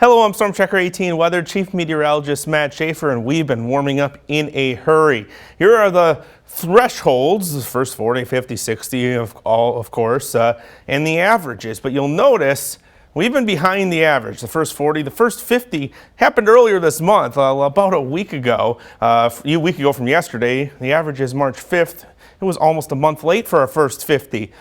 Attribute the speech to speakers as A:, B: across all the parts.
A: Hello, I'm Storm Checker 18 Weather Chief Meteorologist Matt Schaefer, and we've been warming up in a hurry. Here are the thresholds, the first 40, 50, 60, of course, and the averages. But you'll notice we've been behind the average. The first 40, the first 50 happened earlier this month, about a week ago. A week ago from yesterday. The average is March 5th. It was almost a month late for our first 50.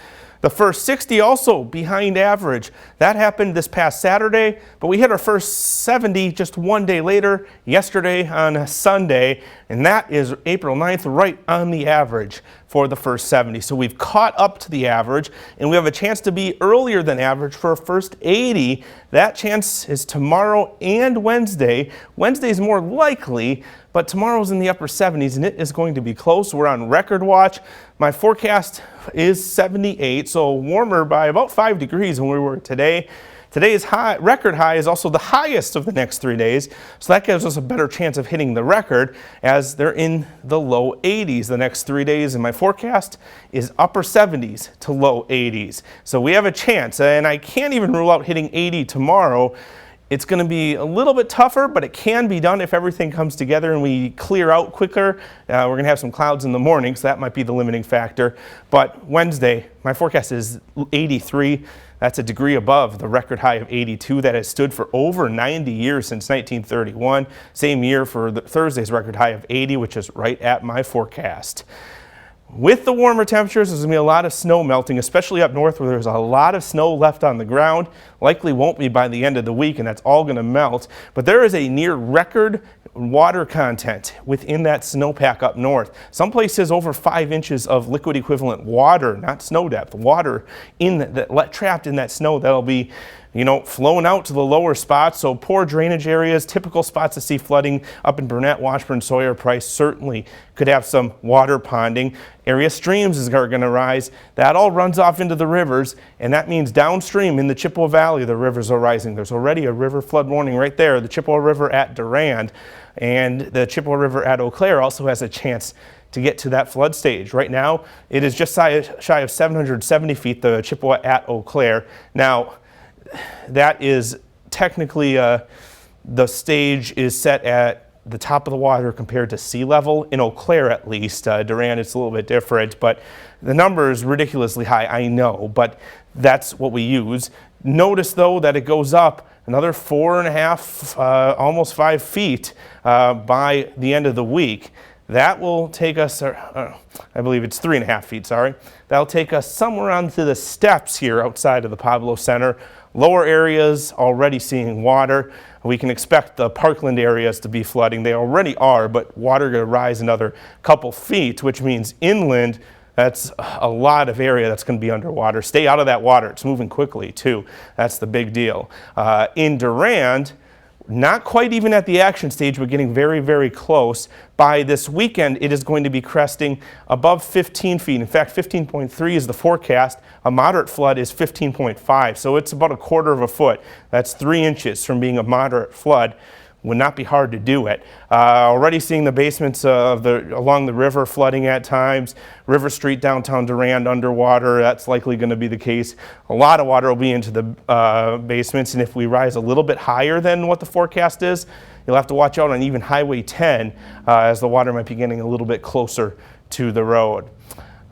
A: The first 60 also behind average. That happened this past Saturday, but we hit our first 70 just one day later, yesterday on Sunday, and that is April 9th, right on the average for the first 70. So we've caught up to the average, and we have a chance to be earlier than average for our first 80. That chance is tomorrow and Wednesday. Wednesday is more likely, but tomorrow's in the upper 70s, and it is going to be close. We're on record watch. My forecast is 78, so warmer by about 5 degrees than we were today. Today's record high is also the highest of the next 3 days, so that gives us a better chance of hitting the record as they're in the low 80s the next 3 days, and my forecast is upper 70s to low 80s. So we have a chance, and I can't even rule out hitting 80 tomorrow. It's going to be a little bit tougher, but it can be done if everything comes together and we clear out quicker. We're going to have some clouds in the morning, so that might be the limiting factor. But Wednesday, my forecast is 83. That's a degree above the record high of 82 that has stood for over 90 years since 1931. Same year for Thursday's record high of 80, which is right at my forecast. With the warmer temperatures, there's going to be a lot of snow melting, especially up north where there's a lot of snow left on the ground. Likely won't be by the end of the week, and that's all going to melt. But there is a near record water content within that snowpack up north. Some places over 5 inches of liquid equivalent water, not snow depth, water trapped in that snow that'll be flown out to the lower spots. So poor drainage areas, typical spots to see flooding up in Burnett, Washburn, Sawyer, Price certainly could have some water ponding. Area streams are going to rise. That all runs off into the rivers, and that means downstream in the Chippewa Valley, the rivers are rising. There's already a river flood warning right there. The Chippewa River at Durand and the Chippewa River at Eau Claire also has a chance to get to that flood stage. Right now, it is just shy of 770 feet, the Chippewa at Eau Claire. Now, that is technically, the stage is set at the top of the water compared to sea level. In Eau Claire, at least. Durand, it's a little bit different, but the number is ridiculously high, I know, but that's what we use. Notice, though, that it goes up another 4.5, almost 5 feet by the end of the week. That will take us, I believe it's 3.5 feet, sorry. That'll take us somewhere onto the steps here outside of the Pablo Center. Lower areas already seeing water. We can expect the Parkland areas to be flooding. They already are, but water going to rise another couple feet, which means inland, that's a lot of area that's going to be underwater. Stay out of that water. It's moving quickly, too. That's the big deal. In Durand, not quite even at the action stage, but getting very, very close. By this weekend, it is going to be cresting above 15 feet. In fact, 15.3 is the forecast. A moderate flood is 15.5, so it's about 1/4 foot. That's 3 inches from being a moderate flood. Would not be hard to do it. Already seeing the basements along the river flooding at times. River Street, downtown Durand, underwater. That's likely going to be the case. A lot of water will be into the basements, and if we rise a little bit higher than what the forecast is, you'll have to watch out on even Highway 10 as the water might be getting a little bit closer to the road.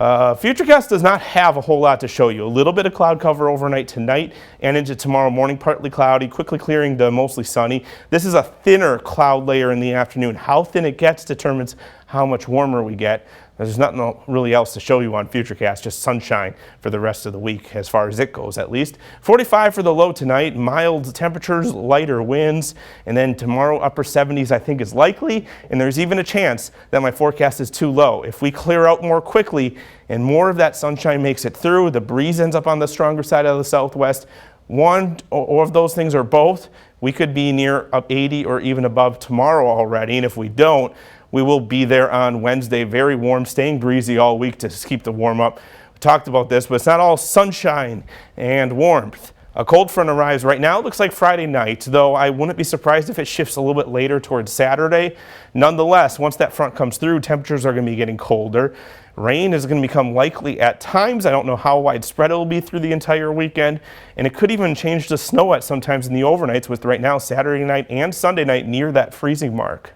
A: Futurecast does not have a whole lot to show you. A little bit of cloud cover overnight tonight and into tomorrow morning, partly cloudy, quickly clearing to mostly sunny. This is a thinner cloud layer in the afternoon. How thin it gets determines how much warmer we get. There's nothing really else to show you on Futurecast, just sunshine for the rest of the week as far as it goes at least. 45 for the low tonight, mild temperatures, lighter winds, and then tomorrow upper 70s I think is likely, and there's even a chance that my forecast is too low. If we clear out more quickly and more of that sunshine makes it through, the breeze ends up on the stronger side of the southwest, one or of those things or both, we could be near up 80 or even above tomorrow already, and if we don't, we will be there on Wednesday, very warm, staying breezy all week to keep the warm up. We talked about this, but it's not all sunshine and warmth. A cold front arrives right now. It looks like Friday night, though I wouldn't be surprised if it shifts a little bit later towards Saturday. Nonetheless, once that front comes through, temperatures are going to be getting colder. Rain is going to become likely at times. I don't know how widespread it will be through the entire weekend, and it could even change to snow at sometimes in the overnights, with right now Saturday night and Sunday night near that freezing mark.